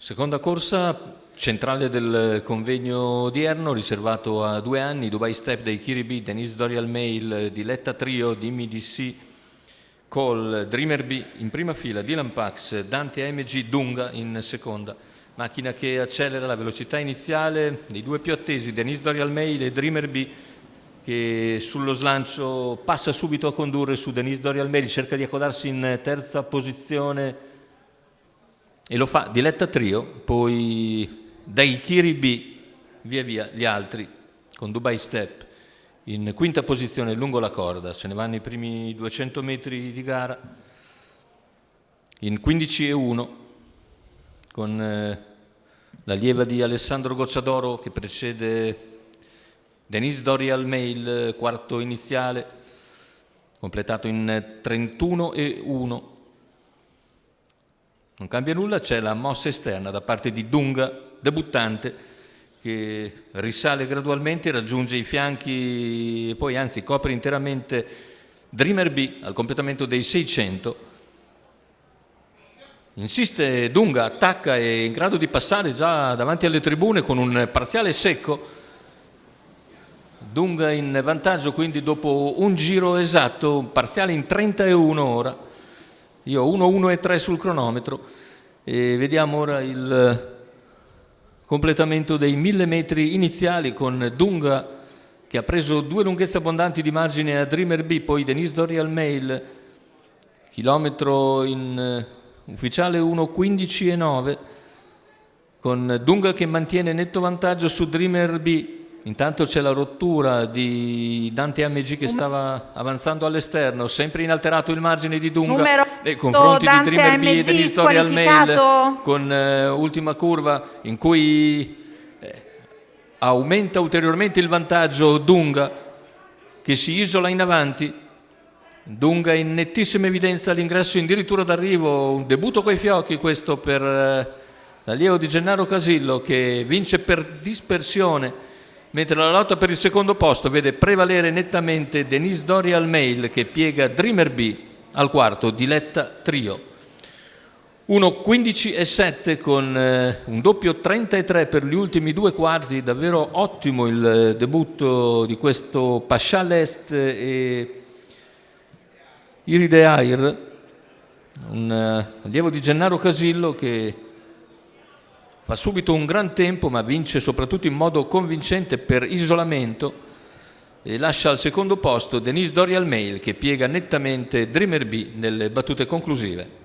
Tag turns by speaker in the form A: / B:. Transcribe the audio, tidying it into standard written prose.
A: Seconda corsa centrale del convegno odierno, riservato a 2 anni, Dubai Step dei Kiribi, Denise Dorial Mail, Diletta Trio, Dimmi DC, Cole, Dreamer B in prima fila, Dylan Pax, Dante AMG, Dunga in seconda. Macchina che accelera la velocità iniziale dei due più attesi, Denise Dorial Mail e Dreamer B, che sullo slancio passa subito a condurre su Denise Dorial Mail, cerca di accodarsi in terza posizione e lo fa Diletta Trio, poi dai Kiribi via via gli altri con Dubai Step in quinta posizione lungo la corda, se ne vanno i primi 200 metri di gara in 15:1 con l'allieva di Alessandro Gocciadoro che precede Denise Dorial Mail, quarto iniziale, completato in 31:1. Non cambia nulla, c'è la mossa esterna da parte di Dunga, debuttante, che risale gradualmente, raggiunge i fianchi e poi anzi copre interamente Dreamer B al completamento dei 600. Insiste Dunga, attacca, è in grado di passare già davanti alle tribune con un parziale secco. Dunga in vantaggio quindi dopo un giro esatto, un parziale in 30:1 ora. Io ho 1:1:3 sul cronometro e vediamo ora il completamento dei 1000 metri iniziali con Dunga che ha preso 2 lunghezze abbondanti di margine a Dreamer B, poi Denise Dorial Mail, chilometro in ufficiale 1:15:9 con Dunga che mantiene netto vantaggio su Dreamer B. Intanto c'è la rottura di Dante AMG che stava avanzando all'esterno, sempre inalterato il margine di Dunga nei confronti di Dreamer B e Denise Dorial Mail con ultima curva in cui aumenta ulteriormente il vantaggio Dunga che si isola in avanti. Dunga in nettissima evidenza all'ingresso in dirittura d'arrivo, un debutto coi fiocchi questo per l'allievo di Gennaro Casillo che vince per dispersione, mentre la lotta per il secondo posto vede prevalere nettamente Denise Dorial Mail che piega Dreamer B al quarto, Diletta Trio. 1:15:7 con un doppio 33 per gli ultimi 2 quarti, davvero ottimo il debutto di questo Pascià l'Est e Iride Air, un allievo di Gennaro Casillo che fa subito un gran tempo ma vince soprattutto in modo convincente per isolamento e lascia al secondo posto Denise Dorial Mail che piega nettamente Dreamer B nelle battute conclusive.